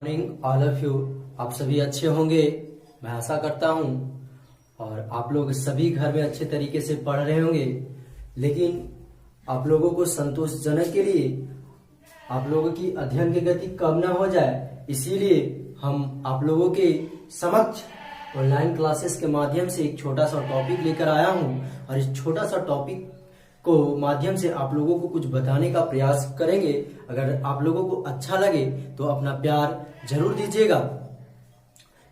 Morning all of you. आप सभी अच्छे होंगे, मैं आशा करता हूँ। और आप लोग सभी घर में अच्छे तरीके से पढ़ रहे होंगे। लेकिन आप लोगों को संतोषजनक के लिए आप लोगों की अध्ययन की गति कम ना हो जाए, इसीलिए हम आप लोगों के समक्ष ऑनलाइन क्लासेस के माध्यम से एक छोटा सा टॉपिक लेकर आया हूँ। और इस छोटा सा टॉपिक को माध्यम से आप लोगों को कुछ बताने का प्रयास करेंगे। अगर आप लोगों को अच्छा लगे तो अपना प्यार जरूर दीजिएगा।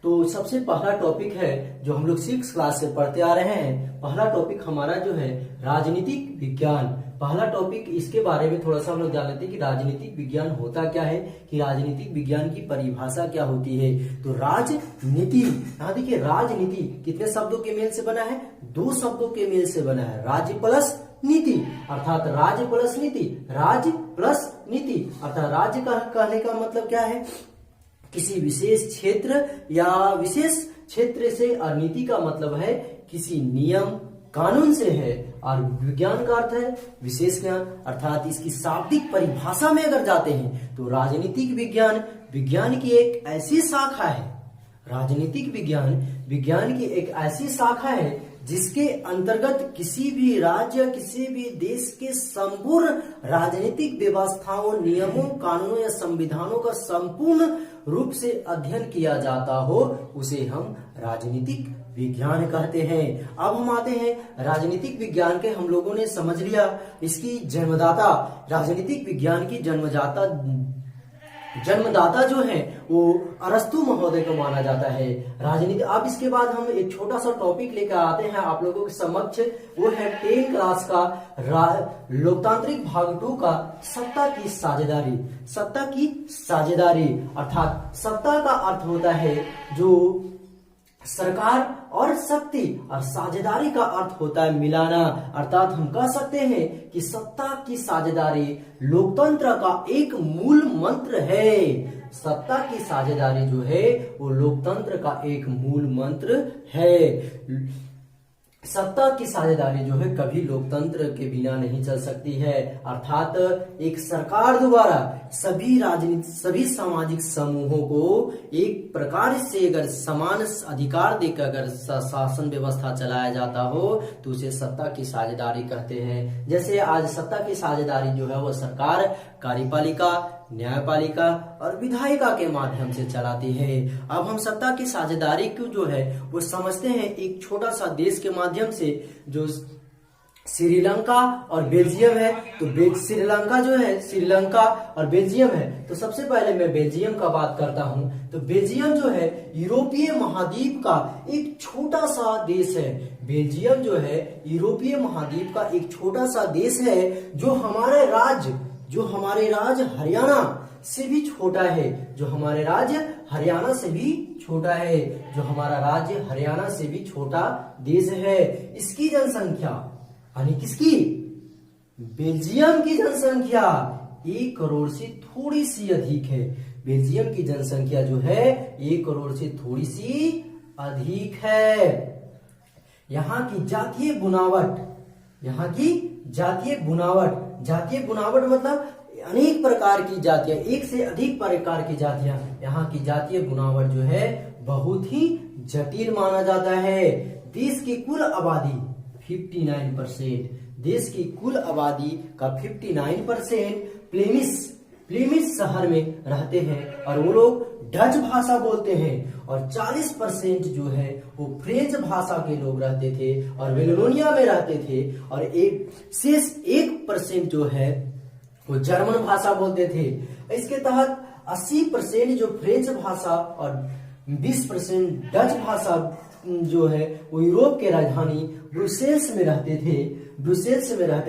तो सबसे पहला टॉपिक है जो हम लोग 6 क्लास से पढ़ते आ रहे हैं। पहला टॉपिक हमारा जो है राजनीतिक विज्ञान। पहला टॉपिक, इसके बारे में थोड़ा सा हम लोग जान लेते हैं कि राजनीतिक विज्ञान होता क्या है, कि राजनीतिक विज्ञान की परिभाषा क्या होती है। तो राजनीति, यहाँ देखिए राजनीति कितने शब्दों के मेल से बना है? 2 शब्दों के मेल से बना है, राज्य प्लस नीति, अर्थात राज्य प्लस नीति। राज्य प्लस नीति अर्थात राज्य का कहने का मतलब क्या है? किसी विशेष क्षेत्र या विशेष क्षेत्र से, और नीति का मतलब है किसी नियम कानून से है। और विज्ञान का अर्थ है विशेष ज्ञान, अर्थात इसकी शाब्दिक परिभाषा में अगर जाते हैं तो राजनीतिक विज्ञान विज्ञान की एक ऐसी शाखा है। राजनीतिक विज्ञान विज्ञान की एक ऐसी शाखा है जिसके अंतर्गत किसी भी राज्य, किसी भी देश के संपूर्ण राजनीतिक व्यवस्थाओं, नियमों, कानूनों या संविधानों का संपूर्ण रूप से अध्ययन किया जाता हो, उसे हम राजनीतिक विज्ञान कहते हैं। अब हम आते हैं राजनीतिक विज्ञान के, हम लोगों ने समझ लिया इसकी जन्मदाता। राजनीतिक विज्ञान की जन्मदाता जो है वो अरस्तु महोदय को माना जाता है। राजनीति। अब इसके बाद हम एक छोटा सा टॉपिक लेकर आते हैं आप लोगों के समक्ष, वो है 10 क्लास का लोकतांत्रिक भाग 2 का सत्ता की साझेदारी। सत्ता की साझेदारी अर्थात सत्ता का अर्थ होता है जो सरकार और शक्ति, और साझेदारी का अर्थ होता है मिलाना। अर्थात हम कह सकते हैं कि सत्ता की साझेदारी लोकतंत्र का एक मूल मंत्र है। सत्ता की साझेदारी जो है वो लोकतंत्र का एक मूल मंत्र है। सत्ता की साझेदारी जो है कभी लोकतंत्र के बिना नहीं चल सकती है। अर्थात एक सरकार द्वारा सभी सामाजिक समूहों को एक प्रकार से अगर समान अधिकार देकर अगर शासन व्यवस्था चलाया जाता हो तो उसे सत्ता की साझेदारी कहते हैं। जैसे आज सत्ता की साझेदारी जो है वो सरकार कार्यपालिका, न्यायपालिका और विधायिका के माध्यम से चलाती है। अब हम सत्ता की साझेदारी को जो है वो समझते हैं एक छोटा सा देश के माध्यम से, जो श्रीलंका और बेल्जियम है। तो श्रीलंका जो है, श्रीलंका और बेल्जियम है। तो सबसे पहले मैं बेल्जियम का बात करता हूं। तो बेल्जियम जो है यूरोपीय महाद्वीप का एक छोटा सा देश है। बेल्जियम जो है यूरोपीय महाद्वीप का एक छोटा सा देश है जो हमारे राज्य हरियाणा से भी छोटा है। जो हमारे राज्य हरियाणा से भी छोटा है। जो हमारा राज्य हरियाणा से भी छोटा देश है। इसकी जनसंख्या यानी किसकी? बेल्जियम की जनसंख्या 1 करोड़ से थोड़ी सी अधिक है। बेल्जियम की जनसंख्या जो है 1 करोड़ से थोड़ी सी अधिक है। यहाँ की जातीय बुनावट मतलब अनेक प्रकार की जातियां, एक से अधिक प्रकार की जातियां। यहाँ की जातीय बुनावट जो है बहुत ही जटिल माना जाता है। देश की कुल आबादी 59%, देश की कुल आबादी का 59% प्लेमिश शहर में रहते हैं और वो लोग डच भाषा बोलते हैं। और 40% जो है वो फ्रेंच भाषा के लोग रहते थे और वेलोनिया में रहते थे। और 1% जो है वो जर्मन भाषा बोलते थे। इसके तहत 80% जो फ्रेंच भाषा और 20% डच भाषा जो है वो यूरोप के राजधानी ब्रुसेल्स में रहते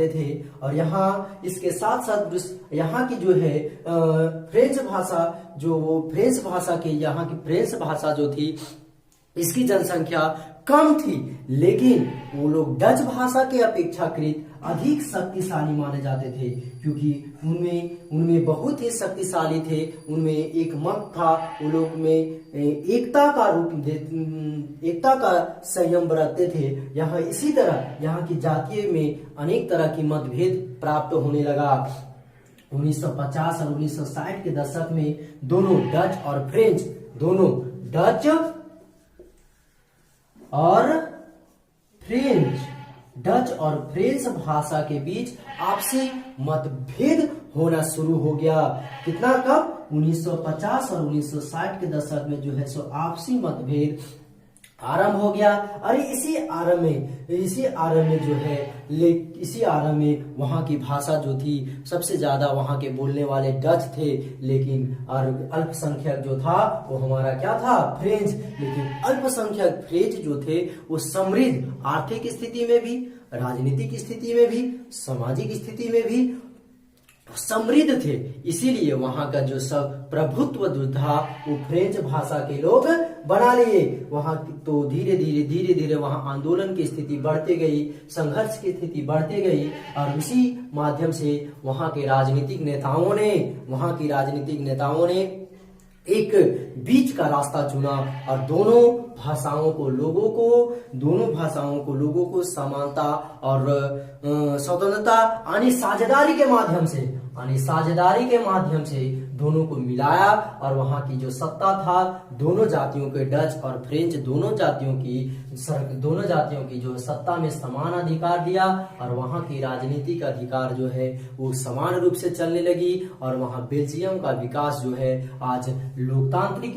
थे। और यहाँ इसके साथ साथ यहाँ की जो है फ्रेंच भाषा, जो वो फ्रेंच भाषा के यहाँ की फ्रेंच भाषा जो थी इसकी जनसंख्या कम थी, लेकिन वो लोग डच भाषा के अपेक्षाकृत अधिक शक्तिशाली माने जाते थे, क्योंकि उनमें बहुत ही शक्तिशाली थे। उनमें एक मत था, वो लोग में एकता का संयम बरतते थे। यहाँ इसी तरह यहाँ की जातीय में अनेक तरह की मतभेद प्राप्त होने लगा। 1950 और 1960 के दशक में दोनों डच और फ्रेंच, दोनों डच और फ्रेंच भाषा के बीच आपसी मतभेद होना शुरू हो गया। कितना, कब? 1950 और 1960 के दशक में जो है सो आपसी मतभेद आरंभ हो गया। और इसी आरंभ में वहां की भाषा जो थी, सबसे ज्यादा वहां के बोलने वाले डच थे, लेकिन और अल्पसंख्यक जो था वो हमारा क्या था? फ्रेंच। लेकिन अल्पसंख्यक फ्रेंच जो थे वो समृद्ध आर्थिक स्थिति में भी, राजनीतिक स्थिति में भी, सामाजिक स्थिति में भी समृद्ध थे। इसीलिए वहां का जो सब प्रभुत्व जो था वो फ्रेंच भाषा के लोग बना लिए। वहां तो धीरे धीरे वहां आंदोलन की स्थिति बढ़ती गई, संघर्ष की स्थिति बढ़ती गई, और उसी माध्यम से वहां के राजनीतिक नेताओं ने एक बीच का रास्ता चुना और दोनों भाषाओं को लोगों को समानता और स्वतंत्रता यानी साझेदारी के माध्यम से दोनों को मिलाया। और वहां की जो सत्ता था, दोनों जातियों के, डच और फ्रेंच दोनों जातियों की जो सत्ता में समान अधिकार दिया, और वहां की राजनीतिक अधिकार जो है वो समान रूप से चलने लगी। और वहां बेल्जियम का विकास जो है आज लोकतांत्रिक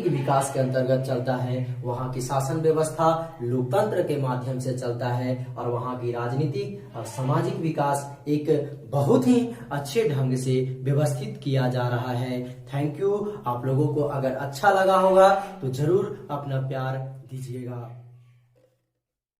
विकास के अंतर्गत चलता है। वहां की शासन व्यवस्था लोकतंत्र के माध्यम से चलता है, और वहां की राजनीतिक और सामाजिक विकास एक बहुत ही अच्छे ढंग से व्यवस्थित किया जा रहा है। Thank you. आप लोगों को अगर अच्छा लगा होगा तो जरूर अपना प्यार दीजिएगा।